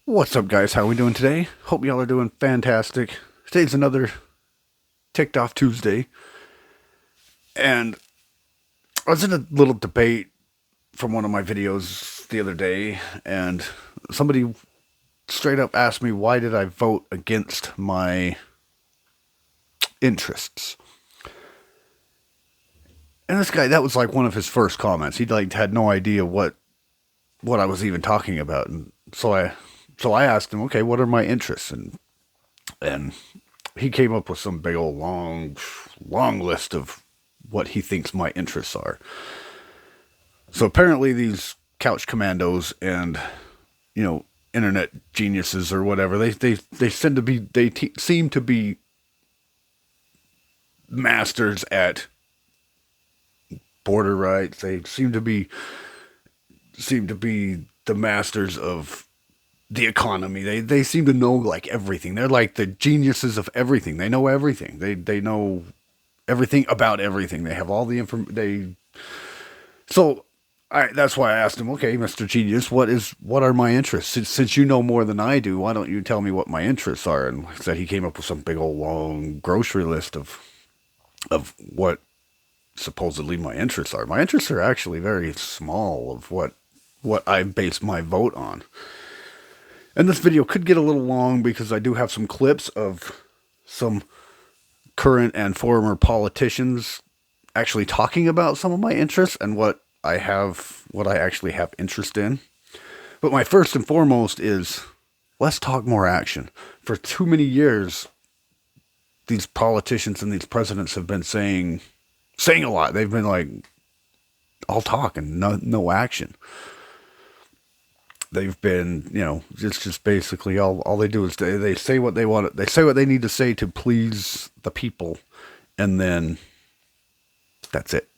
What's up, guys? How we doing today? Hope y'all are doing fantastic. Today's another Ticked Off Tuesday, and I was in a little debate from one of my videos the other day, and somebody straight up asked me why did I vote against my interests. And this guy, that was like one of his first comments. He like had no idea what I was even talking about, and so I asked him, okay, what are my interests? And he came up with some big old long list of what he thinks my interests are. So apparently these couch commandos and internet geniuses or whatever, they seem to be masters at border rights. They seem to be the masters of the economy. They seem to know like everything. They're like the geniuses of everything. They know everything. They know everything about everything. They have all the information. That's why I asked him, okay, Mr. Genius, what are my interests? Since you know more than I do, why don't you tell me what my interests are? And like I said, he came up with some big old long grocery list of what supposedly my interests are. My interests are actually very small of what I base my vote on. And this video could get a little long because I do have some clips of some current and former politicians actually talking about some of my interests and what I actually have interest in. But my first and foremost is let's talk more action. For too many years, these politicians and these presidents have been saying a lot. They've been like all talk and no action. They've been, it's just basically all they do is they say what they want. They say what they need to say to please the people, and then that's it.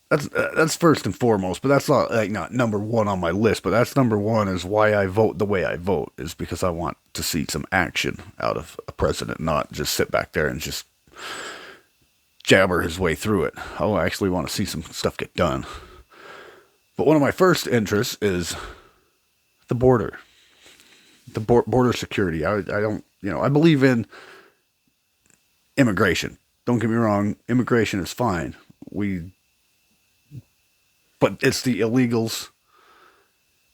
That's first and foremost, but that's not number one on my list. But that's number one is why I vote the way I vote is because I want to see some action out of a president, not just sit back there and just jabber his way through it. I actually want to see some stuff get done. But one of my first interests is the border, border security. I don't, I believe in immigration. Don't get me wrong. Immigration is fine. But it's the illegals,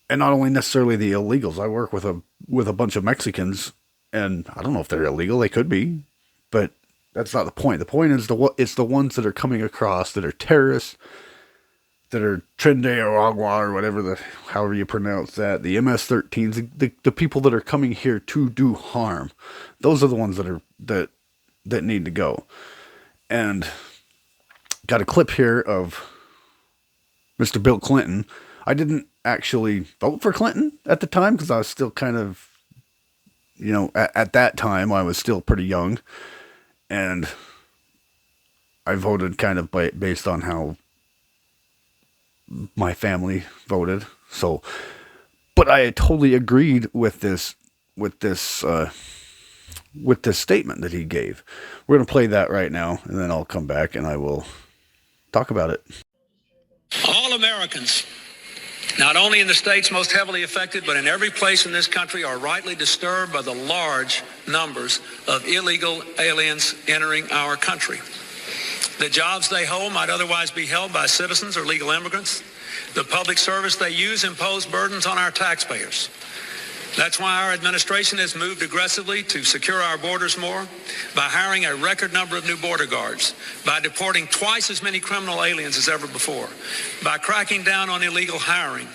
and not only necessarily the illegals. I work with a bunch of Mexicans, and I don't know if they're illegal. They could be, but that's not the point. The point is it's the ones that are coming across that are terrorists, that are Trende or Agua or however you pronounce that, the MS-13s, the people that are coming here to do harm. Those are the ones that need to go. And got a clip here of Mr. Bill Clinton. I didn't actually vote for Clinton at the time because I was still kind of, at that time I was still pretty young, and I voted kind of based on how my family voted. So, but I totally agreed with this statement that he gave. We're going to play that right now, and then I'll come back and I will talk about it. All Americans, not only in the states most heavily affected, but in every place in this country, are rightly disturbed by the large numbers of illegal aliens entering our country. The jobs they hold might otherwise be held by citizens or legal immigrants. The public service they use impose burdens on our taxpayers. That's why our administration has moved aggressively to secure our borders more, by hiring a record number of new border guards, by deporting twice as many criminal aliens as ever before, by cracking down on illegal hiring,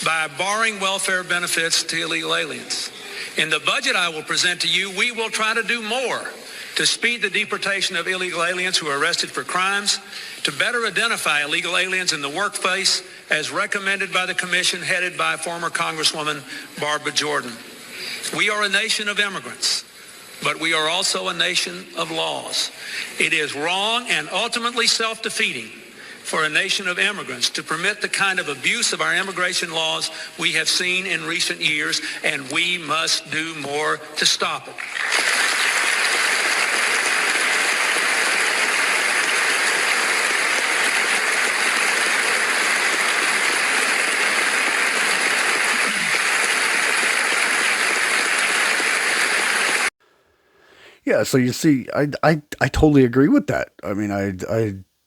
by barring welfare benefits to illegal aliens. In the budget I will present to you, we will try to do more to speed the deportation of illegal aliens who are arrested for crimes, to better identify illegal aliens in the workplace as recommended by the commission headed by former Congresswoman Barbara Jordan. We are a nation of immigrants, but we are also a nation of laws. It is wrong and ultimately self-defeating for a nation of immigrants to permit the kind of abuse of our immigration laws we have seen in recent years, and we must do more to stop it. Yeah, so you see, I totally agree with that. I mean, I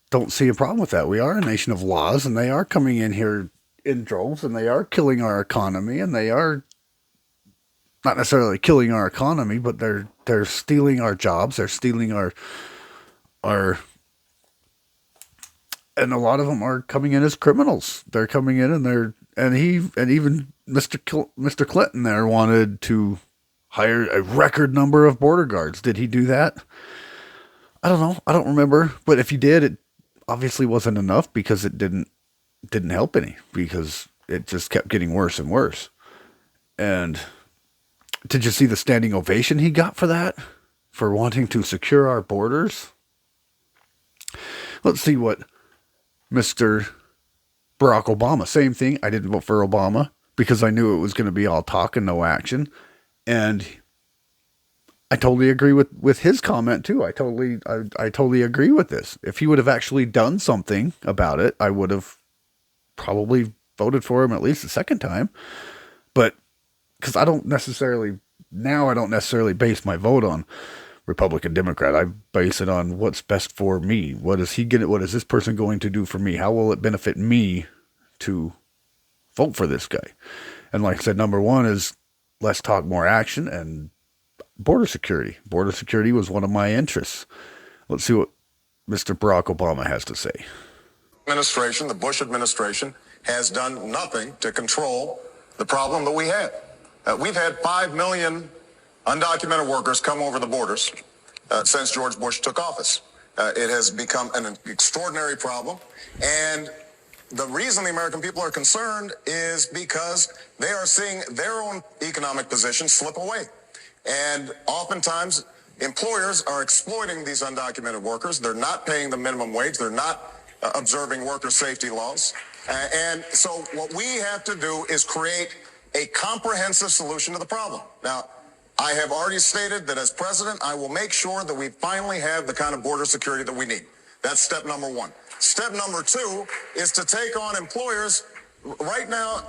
don't see a problem with that. We are a nation of laws, and they are coming in here in droves, and they are killing our economy, and they are not necessarily killing our economy, but they're stealing our jobs, they're stealing our, and a lot of them are coming in as criminals. They're coming in, and even Mr. Clinton there wanted to hire a record number of border guards. Did he do that? I don't know. I don't remember. But if he did, it obviously wasn't enough because it didn't help any, because it just kept getting worse and worse. And did you see the standing ovation he got for that? For wanting to secure our borders? Let's see what Mr. Barack Obama, same thing. I didn't vote for Obama because I knew it was going to be all talk and no action. And I totally agree with his comment too. I totally agree with this. If he would have actually done something about it, I would have probably voted for him at least the second time. But because I don't necessarily base my vote on Republican, Democrat. I base it on what's best for me. What is this person going to do for me? How will it benefit me to vote for this guy? And like I said, number one is less talk, more action, and border security. Border security was one of my interests. Let's see what Mr. Barack Obama has to say. The Bush administration, has done nothing to control the problem that we have. We've had 5 million undocumented workers come over the borders since George Bush took office. It has become an extraordinary problem. And the reason the American people are concerned is because they are seeing their own economic position slip away. And oftentimes, employers are exploiting these undocumented workers. They're not paying the minimum wage. They're not observing worker safety laws. And so what we have to do is create a comprehensive solution to the problem. Now, I have already stated that as president, I will make sure that we finally have the kind of border security that we need. That's step number one. Step number two is to take on employers. Right now,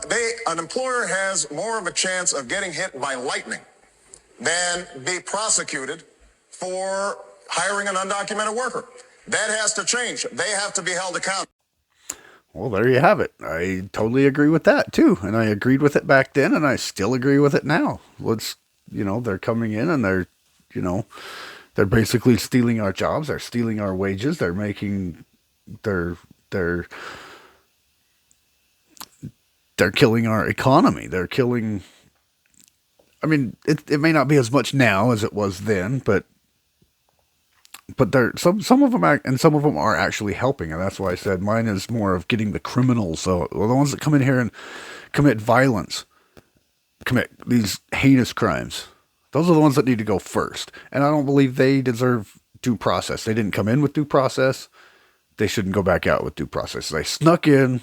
an employer has more of a chance of getting hit by lightning than be prosecuted for hiring an undocumented worker. That has to change. They have to be held accountable. Well, there you have it. I totally agree with that too. And I agreed with it back then, and I still agree with it now. They're coming in and they're basically stealing our jobs. They're stealing our wages. They're killing our economy. They're killing, I mean, it may not be as much now as it was then, but some of them and some of them are actually helping, and that's why I said mine is more of getting the criminals, so the ones that come in here and commit violence, commit these heinous crimes. Those are the ones that need to go first, and I don't believe they deserve due process. They didn't come in with due process. They shouldn't go back out with due process. They snuck in,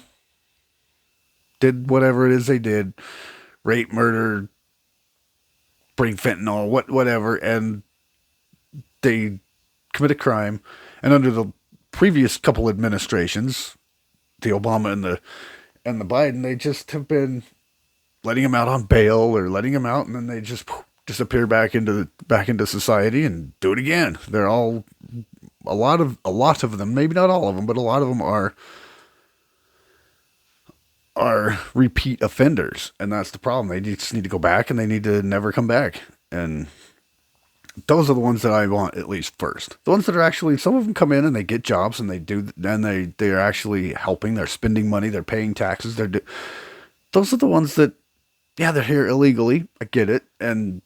did whatever it is they did, rape, murder, bring fentanyl, whatever, and they commit a crime. And under the previous couple administrations, the Obama and the Biden, they just have been letting them out on bail or letting them out, and then they just disappear back into society and do it again. They're all a lot of them, maybe not all of them, but a lot of them are repeat offenders, and that's the problem. They just need to go back, and they need to never come back. And those are the ones that I want at least first. The ones that are actually, some of them come in and they get jobs and they're actually helping. They're spending money. They're paying taxes. Those are the ones that, yeah, they're here illegally. I get it. And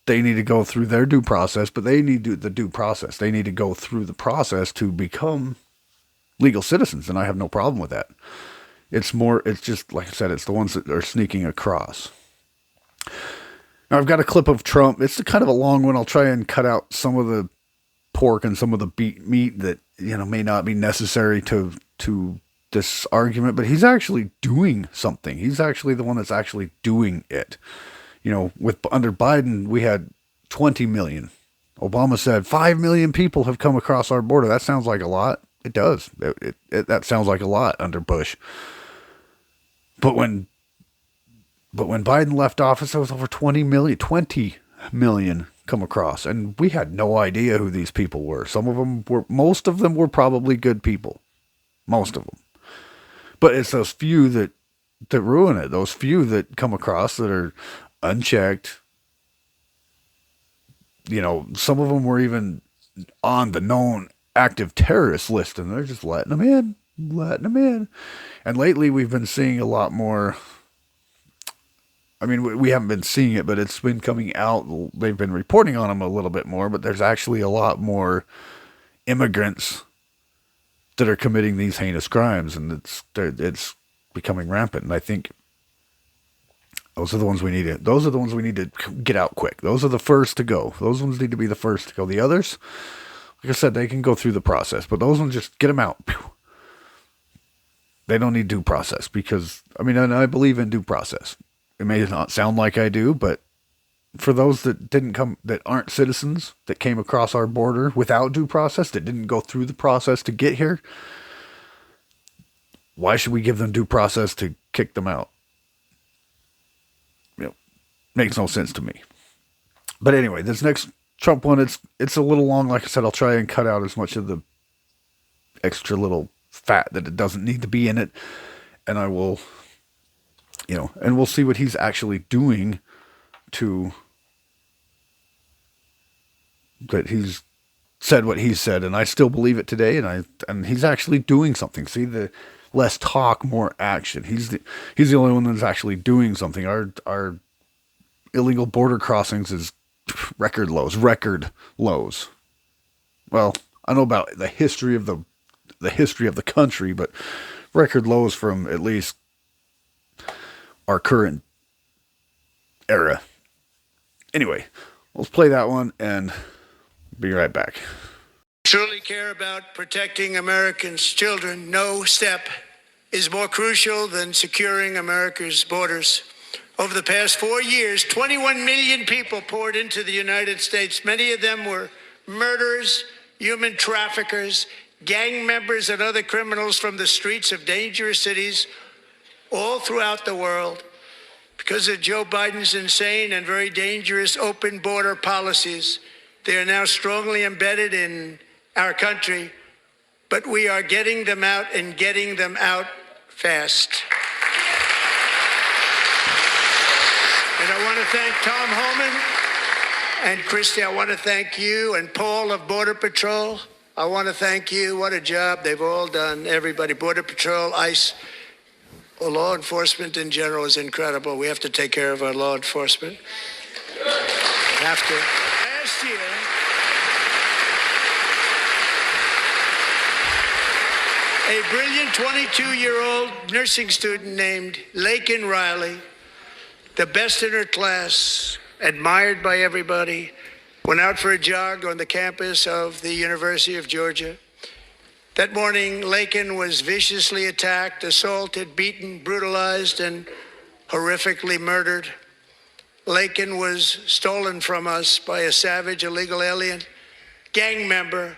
they need to go through their due process, but they need the due process. They need to go through the process to become legal citizens. And I have no problem with that. It's just, like I said, it's the ones that are sneaking across. Now, I've got a clip of Trump. It's kind of a long one. I'll try and cut out some of the pork and some of the beet meat that, may not be necessary to this argument, but he's actually doing something. He's actually the one that's actually doing it. Under Biden, we had 20 million. Obama said 5 million people have come across our border. That sounds like a lot. It does. That sounds like a lot under Bush. But when Biden left office, there was over 20 million come across, and we had no idea who these people were. Most of them were probably good people, most of them. But it's those few that ruin it. Those few that come across that are unchecked. You know, some of them were even on the known active terrorist list, and they're just letting them in. And lately, we've been seeing a lot more. I mean, we haven't been seeing it, but it's been coming out. They've been reporting on them a little bit more, but there's actually a lot more immigrants that are committing these heinous crimes, and it's becoming rampant. And I think those are the ones we need to. Those are the ones we need to get out quick. Those are the first to go. Those ones need to be the first to go. The others, like I said, they can go through the process, but those ones, just get them out. They don't need due process because, I mean, and I believe in due process. It may not sound like I do, but for those that aren't citizens, that came across our border without due process, that didn't go through the process to get here, why should we give them due process to kick them out? You know, makes no sense to me. But anyway, this next Trump one, it's a little long. Like I said, I'll try and cut out as much of the extra little fat that it doesn't need to be in it, and I will, and we'll see what he's actually doing that he's said what he said, and I still believe it today, and he's actually doing something. See, the less talk, more action. He's the only one that's actually doing something. Our illegal border crossings is record lows. Well, I don't know about the history of the country, but record lows from at least our current era. Anyway, let's play that one and be right back. Truly care about protecting Americans' children, no step is more crucial than securing America's borders. Over the past 4 years, 21 million people poured into the United States. Many of them were murderers, human traffickers, gang members, and other criminals from the streets of dangerous cities all throughout the world. Because of Joe Biden's insane and very dangerous open border policies, they are now strongly embedded in our country, but we are getting them out and getting them out fast. And I want to thank Tom Homan and Christy. I want to thank you and Paul of Border Patrol. I want to thank you. What a job they've all done. Everybody, Border Patrol, ICE, law enforcement in general is incredible. We have to take care of our law enforcement. Have to. Last year, a brilliant 22-year-old nursing student named Laken Riley, the best in her class, admired by everybody, went out for a jog on the campus of the University of Georgia. That morning, Laken was viciously attacked, assaulted, beaten, brutalized, and horrifically murdered. Laken was stolen from us by a savage illegal alien gang member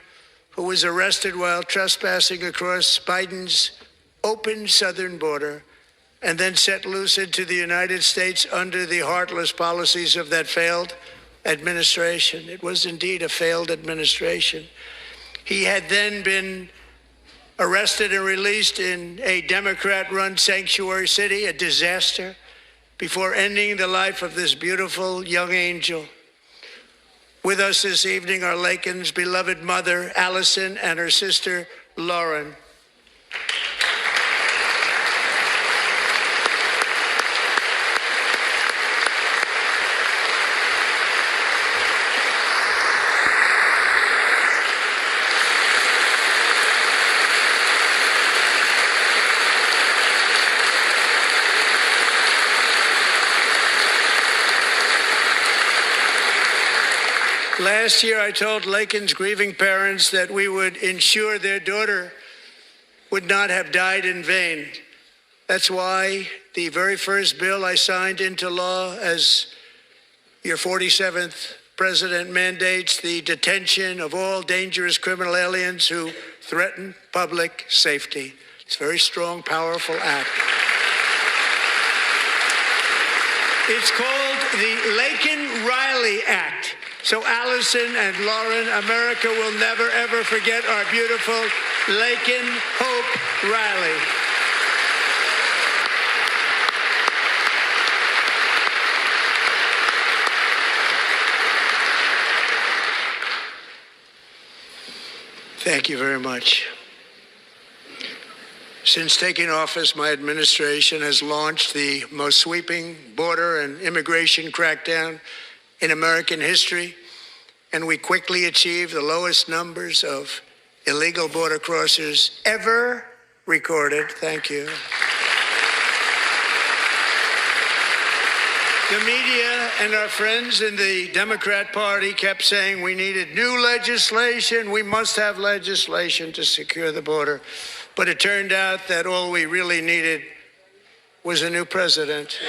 who was arrested while trespassing across Biden's open southern border and then set loose into the United States under the heartless policies of that failed administration. It was indeed a failed administration. He had then been arrested and released in a Democrat-run sanctuary city, a disaster, before ending the life of this beautiful young angel. With us this evening are Laken's beloved mother, Allison, and her sister, Lauren. Last year, I told Laken's grieving parents that we would ensure their daughter would not have died in vain. That's why the very first bill I signed into law as your 47th president mandates the detention of all dangerous criminal aliens who threaten public safety. It's a very strong, powerful act. It's called the Laken-Riley Act. So Allison and Lauren, America will never, ever forget our beautiful Lakin Hope Riley. Thank you very much. Since taking office, my administration has launched the most sweeping border and immigration crackdown in American history, and we quickly achieved the lowest numbers of illegal border crossers ever recorded. Thank you. The media and our friends in the Democrat Party kept saying we needed new legislation. We must have legislation to secure the border. But it turned out that all we really needed was a new president.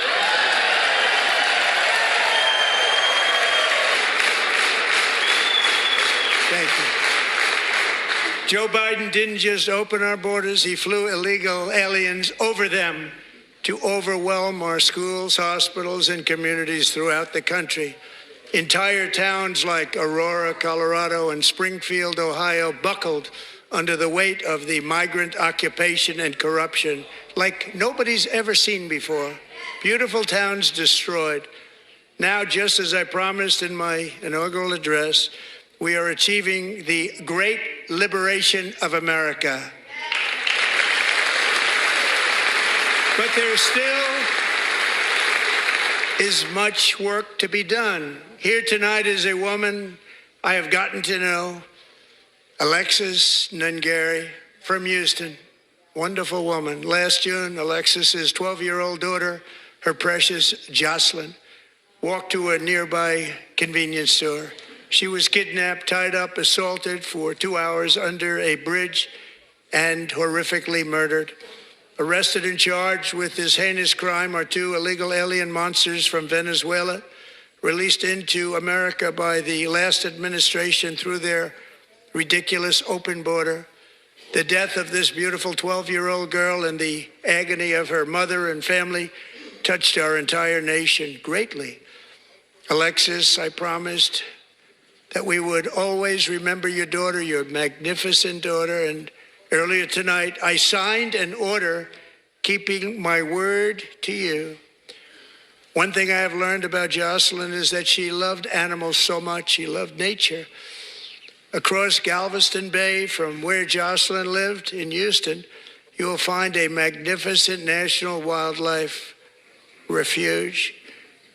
Thank you. Joe Biden didn't just open our borders, he flew illegal aliens over them to overwhelm our schools, hospitals, and communities throughout the country. Entire towns like Aurora, Colorado, and Springfield, Ohio, buckled under the weight of the migrant occupation and corruption like nobody's ever seen before. Beautiful towns destroyed. Now, just as I promised in my inaugural address, we are achieving the great liberation of America. But there still is much work to be done. Here tonight is a woman I have gotten to know, Alexis Nungary from Houston. Wonderful woman. Last June, Alexis's 12-year-old daughter, her precious Jocelyn, walked to a nearby convenience store. She was kidnapped, tied up, assaulted for 2 hours under a bridge, and horrifically murdered. Arrested and charged with this heinous crime are two illegal alien monsters from Venezuela, released into America by the last administration through their ridiculous open border. The death of this beautiful 12-year-old girl and the agony of her mother and family touched our entire nation greatly. Alexis, I promised that we would always remember your daughter, your magnificent daughter, and earlier tonight, I signed an order keeping my word to you. One thing I have learned about Jocelyn is that she loved animals so much. She loved nature. Across Galveston Bay, from where Jocelyn lived in Houston, you will find a magnificent national wildlife refuge,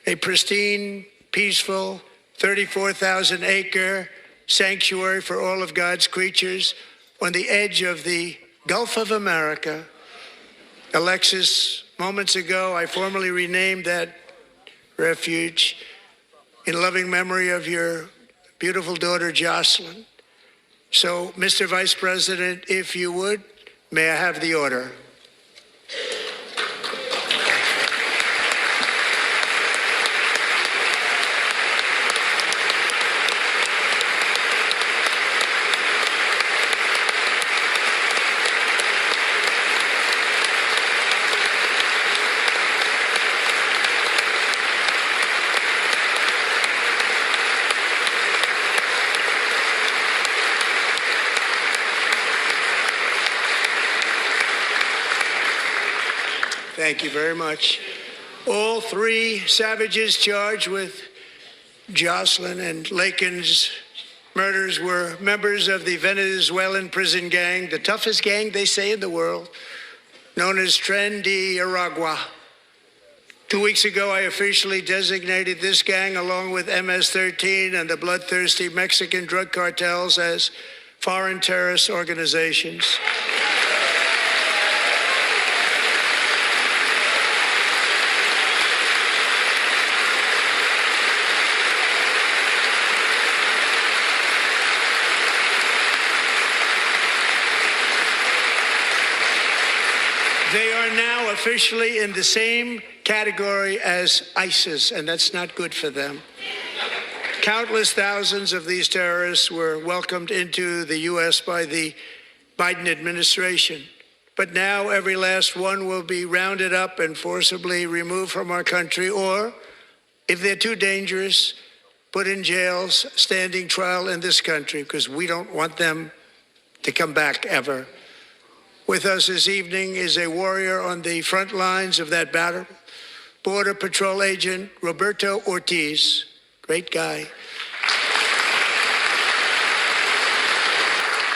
a pristine, peaceful, 34,000-acre sanctuary for all of God's creatures on the edge of the Gulf of America. Alexis, moments ago, I formally renamed that refuge in loving memory of your beautiful daughter, Jocelyn. So, Mr. Vice President, if you would, may I have the order? Thank you very much. All three savages charged with Jocelyn and Lakin's murders were members of the Venezuelan prison gang, the toughest gang, they say, in the world, known as Tren de Aragua. 2 weeks ago, I officially designated this gang, along with MS-13 and the bloodthirsty Mexican drug cartels, as foreign terrorist organizations. They are now officially in the same category as ISIS, and that's not good for them. Countless thousands of these terrorists were welcomed into the U.S. by the Biden administration. But now every last one will be rounded up and forcibly removed from our country, or, if they're too dangerous, put in jails, standing trial in this country, because we don't want them to come back ever. With us this evening is a warrior on the front lines of that battle, Border Patrol Agent Roberto Ortiz. Great guy.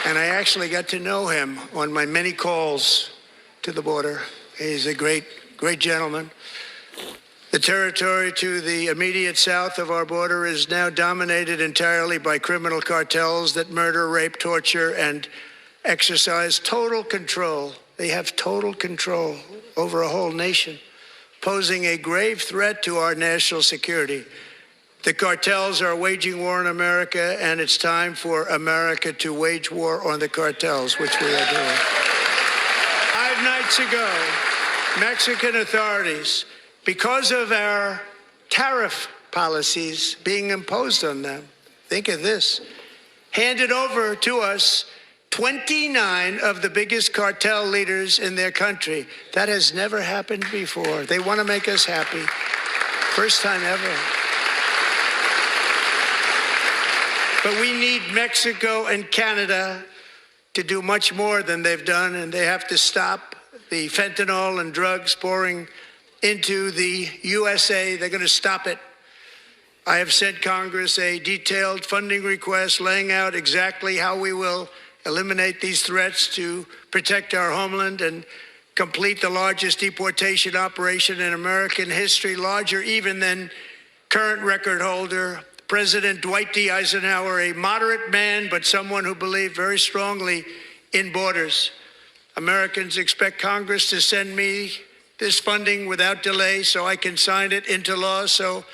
And I actually got to know him on my many calls to the border. He's a great gentleman. The territory to the immediate south of our border is now dominated entirely by criminal cartels that murder, rape, torture, and exercise total control. They have total control over a whole nation, posing a grave threat to our national security. The cartels are waging war on America, and it's time for America to wage war on the cartels, which we are doing. 5 nights ago, Mexican authorities, because of our tariff policies being imposed on them, think of this, handed over to us 29 of the biggest cartel leaders in their country. That has never happened before. They want to make us happy. First time ever. But we need Mexico and Canada to do much more than they've done, and they have to stop the fentanyl and drugs pouring into the USA. They're going to stop it. I have sent Congress a detailed funding request laying out exactly how we will eliminate these threats to protect our homeland and complete the largest deportation operation in American history, larger even than current record holder President Dwight D. Eisenhower, a moderate man, but someone who believed very strongly in borders. Americans expect Congress to send me this funding without delay so I can sign it into law. So,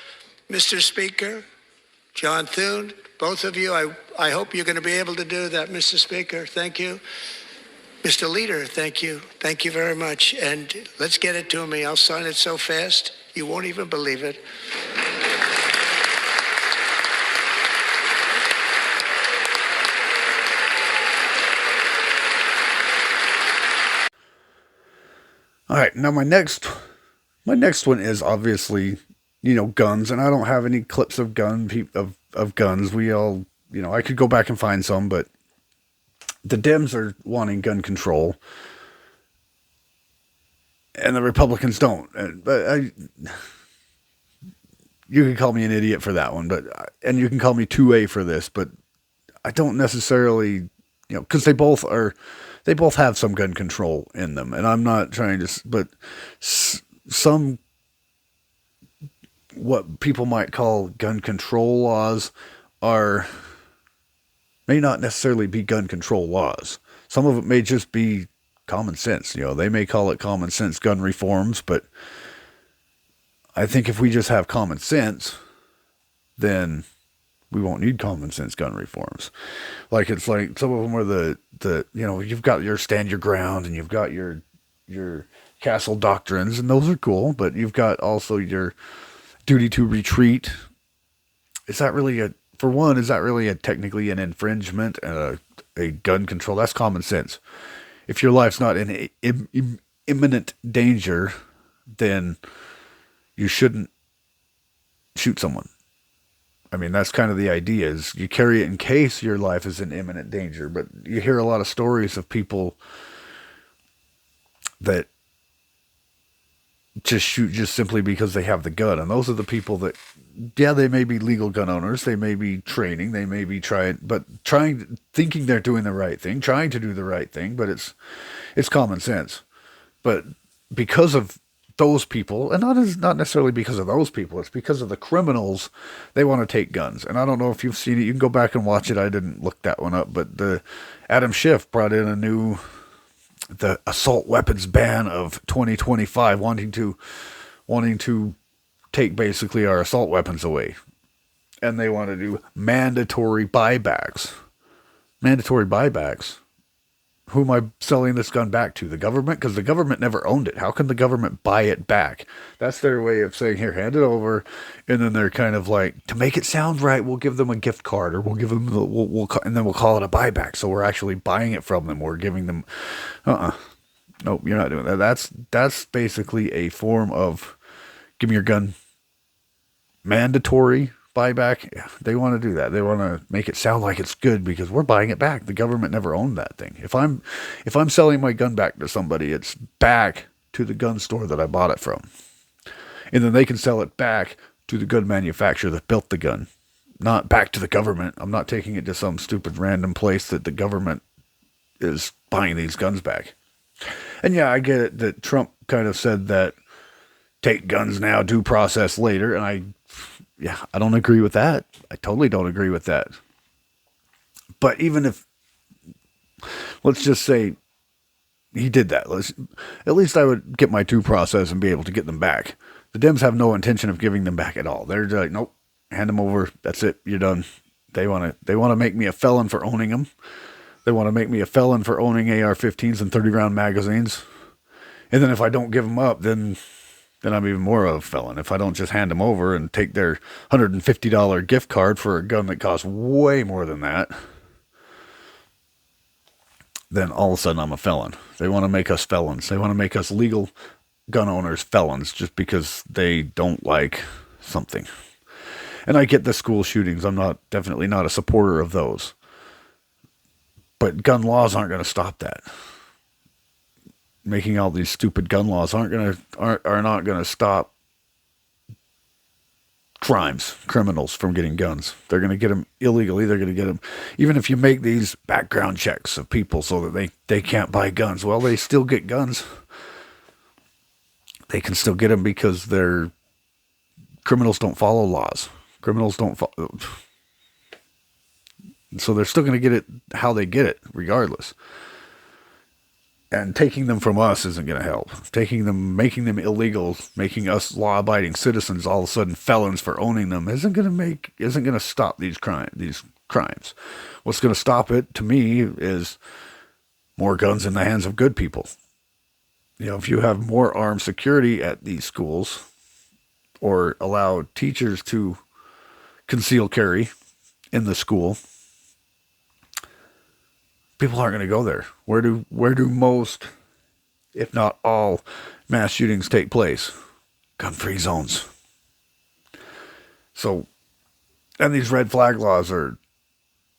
Mr. Speaker, John Thune, both of you, I hope you're going to be able to do that, Mr. Speaker. Thank you. Mr. Leader, thank you. Thank you very much. And let's get it to me. I'll sign it so fast, you won't even believe it. All right, now my next one is obviously, guns, and I don't have any clips of guns. We all, I could go back and find some, but the Dems are wanting gun control, and the Republicans don't. You can call me an idiot for that one, and you can call me 2A for this, but I don't necessarily, because they both have some gun control in them, and I'm not trying to, but some, what people might call gun control laws may not necessarily be gun control laws. Some of it may just be common sense. They may call it common sense gun reforms, but I think if we just have common sense, then we won't need common sense gun reforms. Like, it's like some of them are the you've got your stand your ground, and you've got your castle doctrines, and those are cool, but you've got also your duty to retreat. Is that really technically an infringement, a gun control? That's common sense. If your life's not in imminent danger, then you shouldn't shoot someone. I mean, that's kind of the idea, is you carry it in case your life is in imminent danger. But you hear a lot of stories of people that just shoot just simply because they have the gun. And those are the people that, they may be legal gun owners. They may be training. They may be thinking they're doing the right thing, trying to do the right thing, but it's common sense. But because of those people, and not necessarily because of those people, it's because of the criminals, they want to take guns. And I don't know if you've seen it. You can go back and watch it. I didn't look that one up, but the Adam Schiff brought in the assault weapons ban of 2025, wanting to take basically our assault weapons away. And they want to do mandatory buybacks. Who am I selling this gun back to? The government? Because the government never owned it. How can the government buy it back? That's their way of saying, here, hand it over. And then they're kind of like, to make it sound right, we'll give them a gift card, or we'll give them, and then we'll call it a buyback. So we're actually buying it from them. We're giving them, nope, you're not doing that. That's basically a form of, give me your gun. Mandatory buyback. Yeah, they want to do that. They want to make it sound like it's good because we're buying it back. The government never owned that thing. If I'm selling my gun back to somebody, it's back to the gun store that I bought it from. And then they can sell it back to the gun manufacturer that built the gun, not back to the government. I'm not taking it to some stupid random place that the government is buying these guns back. And yeah, I get it that Trump kind of said that take guns now, due process later. And I don't agree with that. I totally don't agree with that. But even if, let's just say he did that, at least I would get my due process and be able to get them back. The Dems have no intention of giving them back at all. They're like, nope, hand them over. That's it. You're done. They want to make me a felon for owning them. They want to make me a felon for owning AR-15s and 30-round magazines. And then if I don't give them up, then I'm even more of a felon. If I don't just hand them over and take their $150 gift card for a gun that costs way more than that, then all of a sudden I'm a felon. They want to make us felons. They want to make us legal gun owners felons just because they don't like something. And I get the school shootings. I'm definitely not a supporter of those. But gun laws aren't going to stop that. Making all these stupid gun laws are not going to stop criminals from getting guns. They're going to get them illegally. They're going to get them, even if you make these background checks of people so that they can't buy guns. Well, they still get guns. They can still get them because criminals don't follow laws. Criminals don't follow. So they're still going to get it how they get it, regardless. And taking them from us isn't going to help. Making them illegal, making us law-abiding citizens all of a sudden felons for owning them isn't going to stop these crimes. What's going to stop it, to me, is more guns in the hands of good people. You know, if you have more armed security at these schools, or allow teachers to conceal carry in the school, people aren't going to go there. Where do most, if not all, mass shootings take place? Gun-free zones. So, and these red flag laws are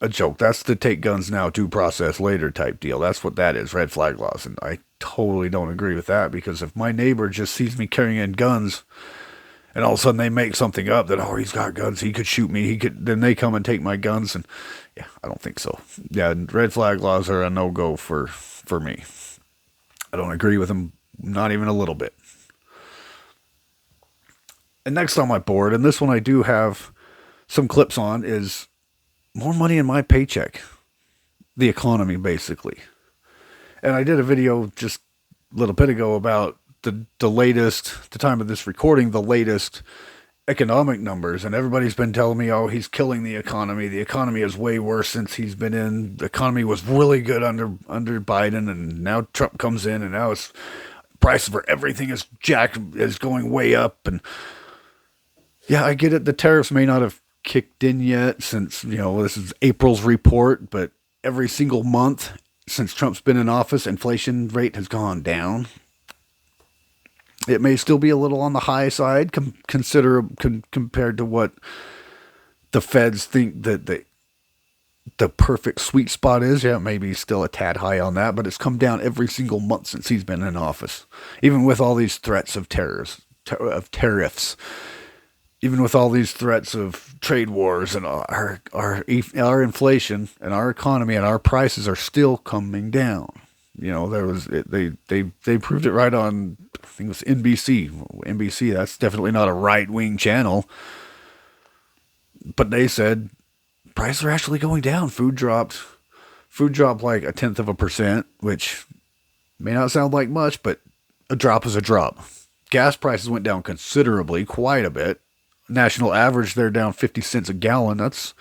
a joke. That's the take guns now, due process later type deal. That's what that is, red flag laws. And I totally don't agree with that, because if my neighbor just sees me carrying in guns and all of a sudden they make something up that, oh, he's got guns, he could shoot me, then they come and take my guns, and yeah, I don't think so. Yeah, red flag laws are a no-go for me. I don't agree with them, not even a little bit. And next on my board, and this one I do have some clips on, is more money in my paycheck. The economy, basically. And I did a video just a little bit ago about the latest, the time of this recording, the latest economic numbers, and everybody's been telling me, oh, he's killing the economy. The economy is way worse since he's been in. The economy was really good under Biden, and now Trump comes in, and now it's price for everything is going way up. And yeah, I get it. The tariffs may not have kicked in yet, since, you know, this is April's report, but every single month since Trump's been in office, inflation rate has gone down. It may still be a little on the high side compared to what the feds think that the perfect sweet spot is. Yeah, maybe still a tad high on that, but it's come down every single month since he's been in office. Even with all these threats of tariffs, even with all these threats of trade wars, and our inflation and our economy and our prices are still coming down. You know, they proved it right on, I think it was NBC. NBC, that's definitely not a right-wing channel. But they said prices are actually going down. Food dropped like 0.1%, which may not sound like much, but a drop is a drop. Gas prices went down considerably, quite a bit. National average, they're down 50 cents a gallon. That's,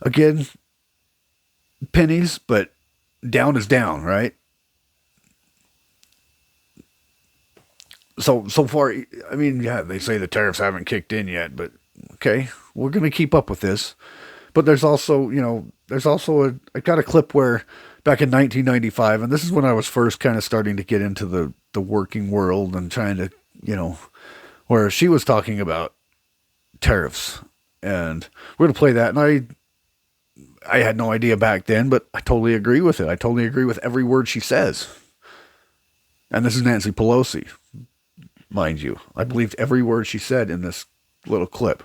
again, pennies, but down is down, right? So far, I mean, yeah, they say the tariffs haven't kicked in yet, but okay, we're going to keep up with this. But there's also, I got a clip where back in 1995, and this is when I was first kind of starting to get into the working world and trying to, where she was talking about tariffs And we're going to play that. And I had no idea back then, but I totally agree with it. I totally agree with every word she says. And this is Nancy Pelosi, mind you. I believed every word she said in this little clip.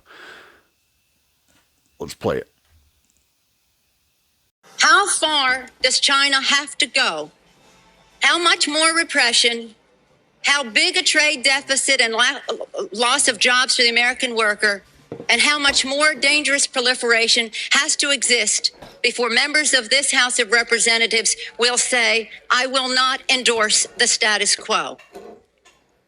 Let's play it. How far does China have to go? How much more repression? How big a trade deficit and loss of jobs for the American worker? And how much more dangerous proliferation has to exist before members of this House of Representatives will say, I will not endorse the status quo?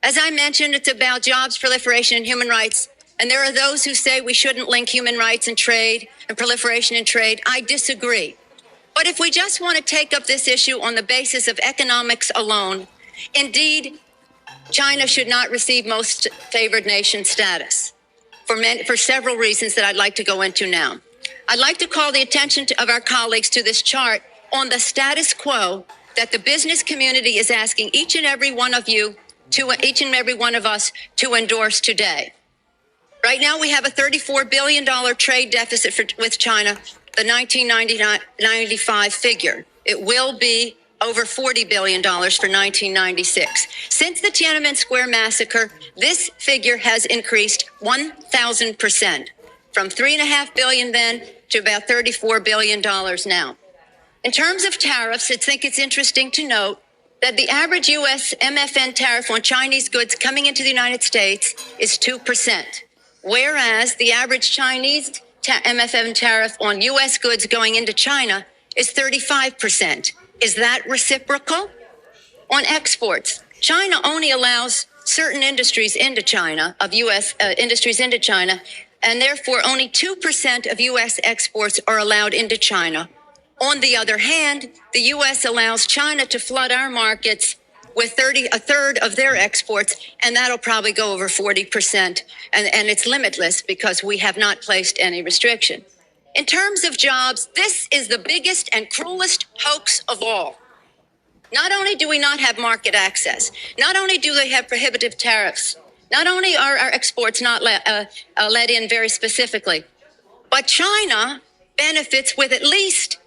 As I mentioned, it's about jobs, proliferation, and human rights. And there are those who say we shouldn't link human rights and trade and proliferation and trade. I disagree. But if we just want to take up this issue on the basis of economics alone, indeed, China should not receive most favored nation status for several reasons that I'd like to go into now. I'd like to call the attention of our colleagues to this chart on the status quo that the business community is asking each and every one of us to endorse today. Right now, we have a $34 billion trade deficit with China, the 1995 figure. It will be over $40 billion for 1996. Since the Tiananmen Square massacre, this figure has increased 1,000%, from $3.5 billion then to about $34 billion now. In terms of tariffs, I think it's interesting to note that the average U.S. MFN tariff on Chinese goods coming into the United States is 2%, whereas the average Chinese MFN tariff on U.S. goods going into China is 35%. Is that reciprocal? On exports, China only allows certain industries into China, of U.S. Industries into China, and therefore only 2% of U.S. exports are allowed into China. On the other hand, the U.S. allows China to flood our markets with a third of their exports, and that'll probably go over 40%. And it's limitless because we have not placed any restriction. In terms of jobs, this is the biggest and cruelest hoax of all. Not only do we not have market access, not only do they have prohibitive tariffs, not only are our exports not let in very specifically, but China benefits with at least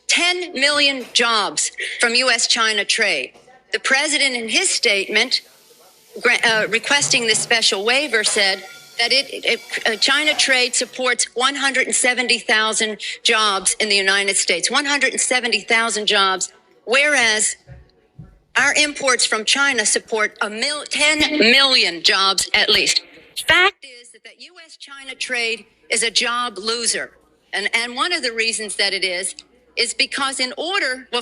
10 million jobs from U.S.-China trade. The president, in his statement requesting this special waiver, said that China trade supports 170,000 jobs in the United States, 170,000 jobs, whereas our imports from China support 10 million jobs at least. Fact is that U.S.-China trade is a job loser. And one of the reasons that it is because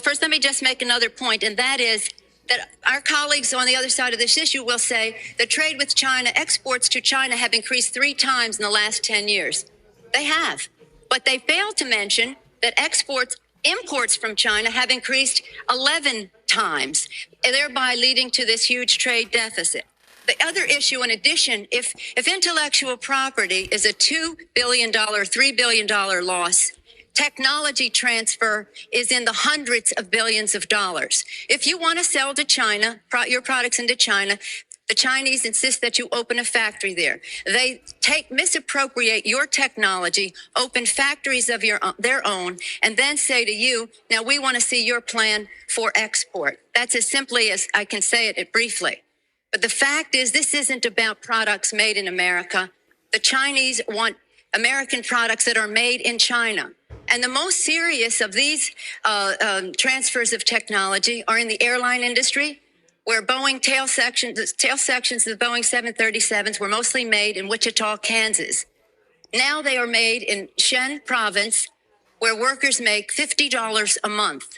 first let me just make another point, and that is that our colleagues on the other side of this issue will say the trade with China, exports to China have increased 3 times in the last 10 years. They have. But they fail to mention that imports from China have increased 11 times, thereby leading to this huge trade deficit. The other issue, in addition, if intellectual property is a $2 billion, $3 billion loss, technology transfer is in the hundreds of billions of dollars. If you want to sell to China, your products into China, the Chinese insist that you open a factory there. They misappropriate your technology, open factories of their own, and then say to you, now we want to see your plan for export. That's as simply as I can say it briefly. But the fact is, this isn't about products made in America. The Chinese want American products that are made in China. And the most serious of these transfers of technology are in the airline industry, where Boeing tail sections of the Boeing 737s were mostly made in Wichita, Kansas. Now they are made in Shen province, where workers make $50 a month.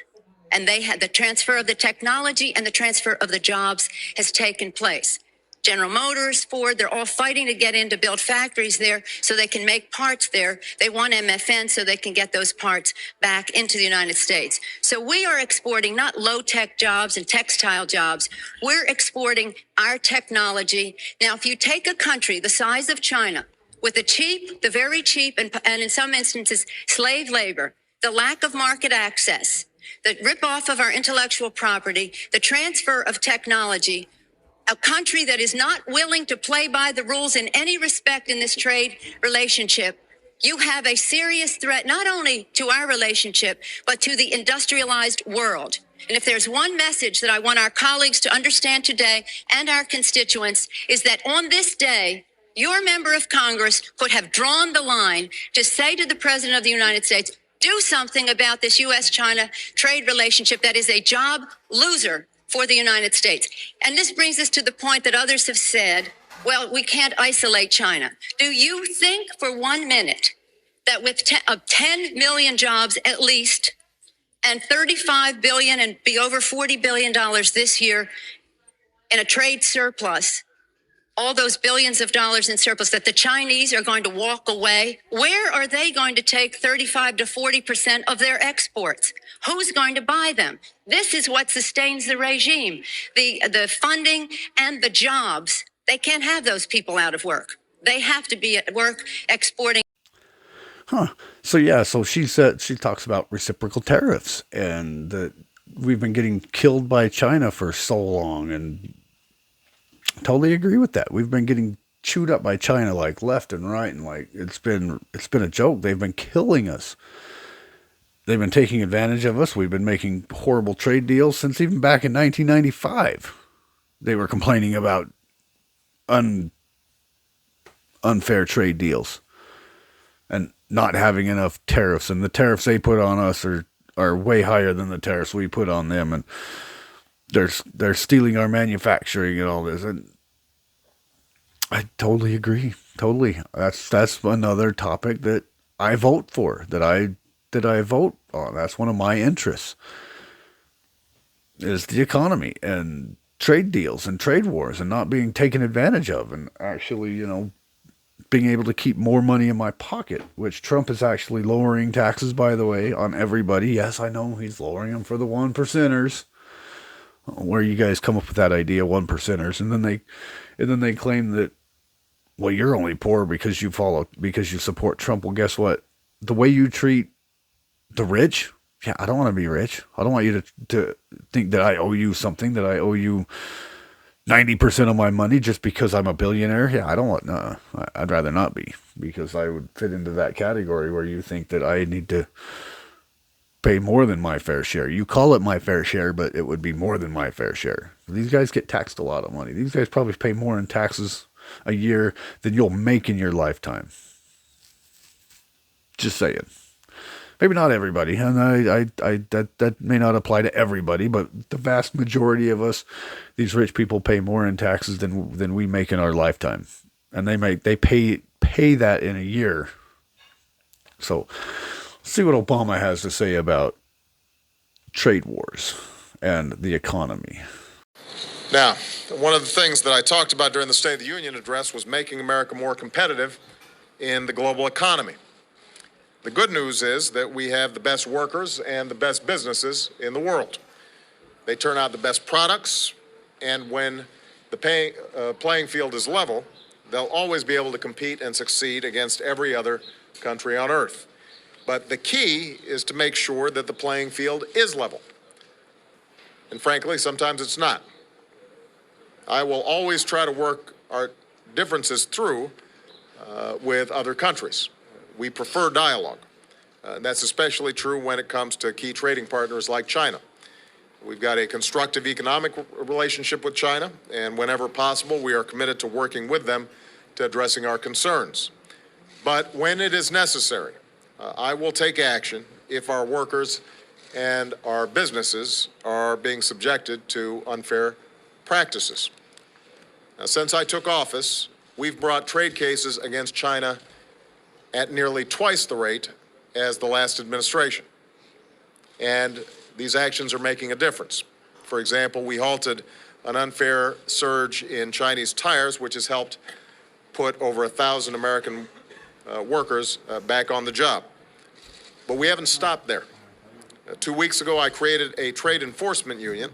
And they had the transfer of the technology and the transfer of the jobs has taken place. General Motors, Ford, they're all fighting to get in to build factories there so they can make parts there. They want MFN so they can get those parts back into the United States. So we are exporting not low-tech jobs and textile jobs. We're exporting our technology. Now, if you take a country the size of China with the very cheap, and in some instances, slave labor, the lack of market access, the rip-off of our intellectual property, the transfer of technology, a country that is not willing to play by the rules in any respect in this trade relationship, you have a serious threat not only to our relationship, but to the industrialized world. And if there's one message that I want our colleagues to understand today and our constituents is that on this day, your member of Congress could have drawn the line to say to the President of the United States, do something about this U.S.-China trade relationship that is a job loser for the United States. And this brings us to the point that others have said, well, we can't isolate China. Do you think for 1 minute that with 10 million jobs at least and 35 billion and be over $40 billion this year in a trade surplus, all those billions of dollars in surplus, that the Chinese are going to walk away? Where are they going to take 35 to 40% of their exports? Who's going to buy them? This is what sustains the regime. The funding and the jobs. They can't have those people out of work. They have to be at work exporting. So yeah, so she talks about reciprocal tariffs and that we've been getting killed by China for so long, and totally agree with that. We've been getting chewed up by China like left and right, and like it's been a joke. They've been killing us. They've been taking advantage of us. We've been making horrible trade deals since even back in 1995. They were complaining about unfair trade deals and not having enough tariffs, and the tariffs they put on us are way higher than the tariffs we put on them, and they're stealing our manufacturing and all this. And I totally agree. Totally. That's another topic that I vote for, that I vote on. That's one of my interests, is the economy and trade deals and trade wars and not being taken advantage of, and actually, being able to keep more money in my pocket, which Trump is actually lowering taxes, by the way, on everybody. Yes, I know he's lowering them for the 1%ers. Where you guys come up with that idea, 1%ers, and then they claim that, well, you're only poor because you support Trump. Well, guess what? The way you treat the rich, yeah, I don't want to be rich. I don't want you to think that I owe you something, that I owe you 90% of my money just because I'm a billionaire. Yeah, I'd rather not be, because I would fit into that category where you think that I need to pay more than my fair share. You call it my fair share, but it would be more than my fair share. These guys get taxed a lot of money. These guys probably pay more in taxes a year than you'll make in your lifetime. Just saying. Maybe not everybody, and that may not apply to everybody, but the vast majority of us, these rich people, pay more in taxes than we make in our lifetime, and they pay that in a year. So, let's see what Obama has to say about trade wars and the economy. Now, one of the things that I talked about during the State of the Union address was making America more competitive in the global economy. The good news is that we have the best workers and the best businesses in the world. They turn out the best products, and when the playing field is level, they'll always be able to compete and succeed against every other country on earth. But the key is to make sure that the playing field is level. And frankly, sometimes it's not. I will always try to work our differences through with other countries. We prefer dialogue. That's especially true when it comes to key trading partners like China. We've got a constructive economic relationship with China, and whenever possible, we are committed to working with them to addressing our concerns. But when it is necessary, I will take action if our workers and our businesses are being subjected to unfair practices. Now, since I took office, we've brought trade cases against China at nearly twice the rate as the last administration. And these actions are making a difference. For example, we halted an unfair surge in Chinese tires, which has helped put over 1,000 American workers back on the job. But we haven't stopped there. 2 weeks ago, I created a trade enforcement union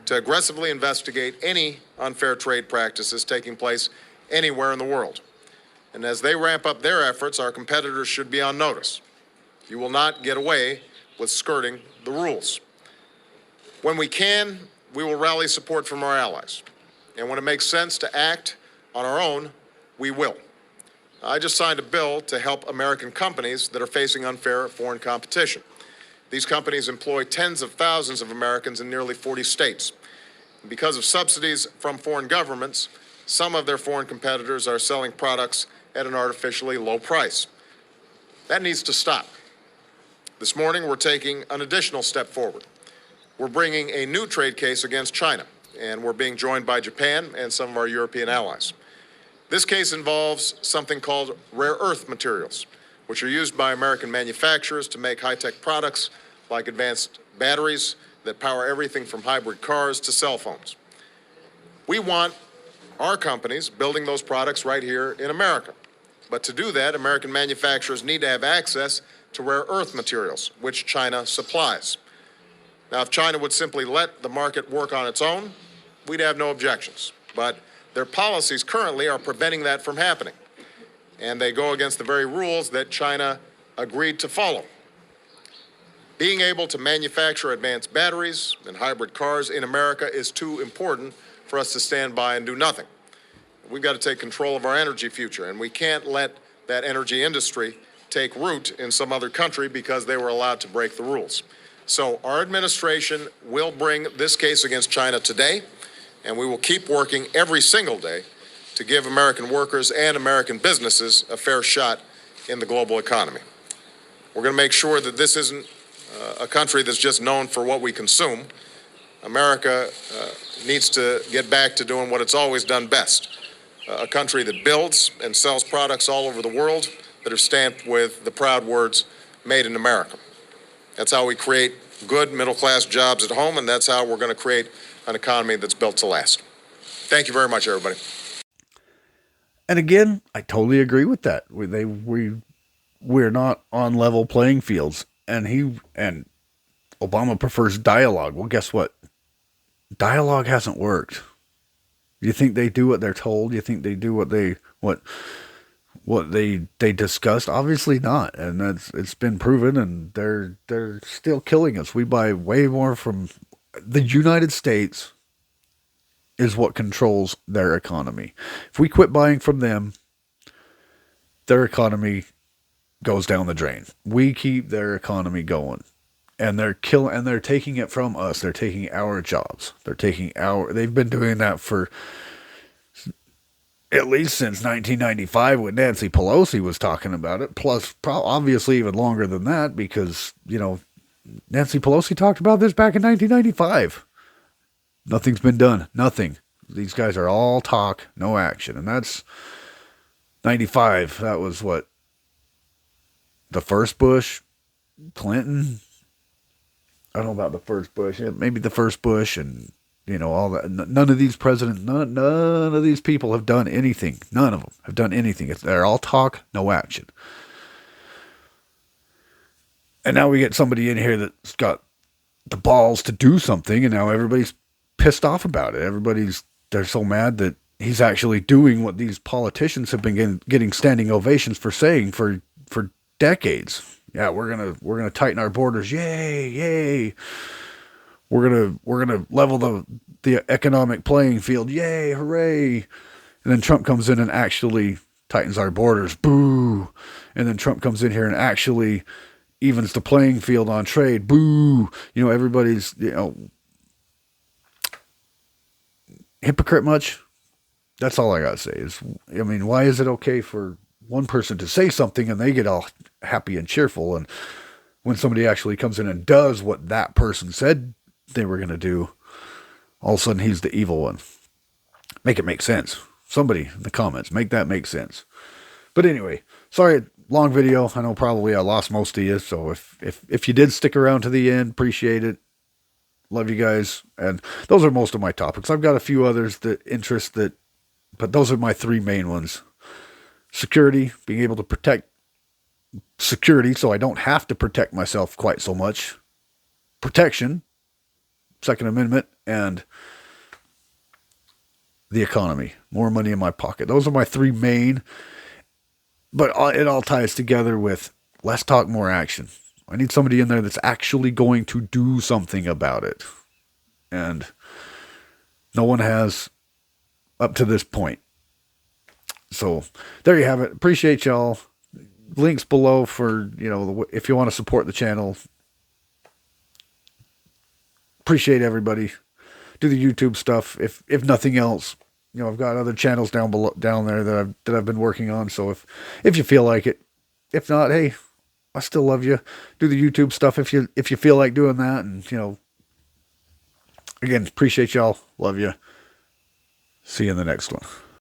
to aggressively investigate any unfair trade practices taking place anywhere in the world. And as they ramp up their efforts, our competitors should be on notice. You will not get away with skirting the rules. When we can, we will rally support from our allies. And when it makes sense to act on our own, we will. I just signed a bill to help American companies that are facing unfair foreign competition. These companies employ tens of thousands of Americans in nearly 40 states. Because of subsidies from foreign governments, some of their foreign competitors are selling products at an artificially low price. That needs to stop. This morning, we're taking an additional step forward. We're bringing a new trade case against China, and we're being joined by Japan and some of our European allies. This case involves something called rare earth materials, which are used by American manufacturers to make high-tech products like advanced batteries that power everything from hybrid cars to cell phones. We want our companies building those products right here in America. But to do that, American manufacturers need to have access to rare earth materials, which China supplies. Now, if China would simply let the market work on its own, we'd have no objections. But their policies currently are preventing that from happening. And they go against the very rules that China agreed to follow. Being able to manufacture advanced batteries and hybrid cars in America is too important for us to stand by and do nothing. We've got to take control of our energy future, and we can't let that energy industry take root in some other country because they were allowed to break the rules. So our administration will bring this case against China today, and we will keep working every single day to give American workers and American businesses a fair shot in the global economy. We're going to make sure that this isn't a country that's just known for what we consume. America needs to get back to doing what it's always done best. A country that builds and sells products all over the world that are stamped with the proud words, made in America. That's how we create good middle-class jobs at home, and that's how we're going to create an economy that's built to last. Thank you very much, everybody. And again, I totally agree with that. We're not on level playing fields, and Obama prefers dialogue. Well, guess what? Dialogue hasn't worked. You think they do what they're told? You think they do what they discussed? Obviously not, and it's been proven. And they're still killing us. We buy way more from the United States. Is what controls their economy. If we quit buying from them, their economy goes down the drain. We keep their economy going. And they're taking it from us. They're taking our jobs. They've been doing that for at least since 1995 when Nancy Pelosi was talking about it. Plus, obviously even longer than that because, Nancy Pelosi talked about this back in 1995. Nothing's been done. Nothing. These guys are all talk, no action. And that's 95. That was what? The first Bush, Clinton. I don't know about the first Bush. Maybe the first Bush and, all that. None of these presidents, none of these people have done anything. None of them have done anything. They're all talk, no action. And now we get somebody in here that's got the balls to do something, and now everybody's pissed off about it. They're so mad that he's actually doing what these politicians have been getting standing ovations for saying for decades. Yeah, we're gonna tighten our borders. Yay! We're gonna level the economic playing field. Yay! Hooray! And then Trump comes in and actually tightens our borders. Boo! And then Trump comes in here and actually evens the playing field on trade. Boo! Everybody's hypocrite much. That's all I gotta say why is it okay for one person to say something and they get all happy and cheerful, and when somebody actually comes in and does what that person said they were going to do, all of a sudden he's the evil one? Make it make sense. Somebody in the comments, make that make sense. But anyway, sorry, long video. I know probably I lost most of you, so if you did stick around to the end, appreciate it. Love you guys. And those are most of my topics. I've got a few others but those are my three main ones. Security, being able to protect security so I don't have to protect myself quite so much. Protection, Second Amendment, and the economy. More money in my pocket. Those are my three main, but it all ties together with less talk, more action. I need somebody in there that's actually going to do something about it. And no one has up to this point. So there you have it. Appreciate y'all. Links below for, if you want to support the channel. Appreciate everybody. Do the YouTube stuff. If nothing else, I've got other channels down there that I've been working on. So if you feel like it, if not, hey, I still love you. Do the YouTube stuff if you feel like doing that. And again, appreciate y'all. Love you. See you in the next one.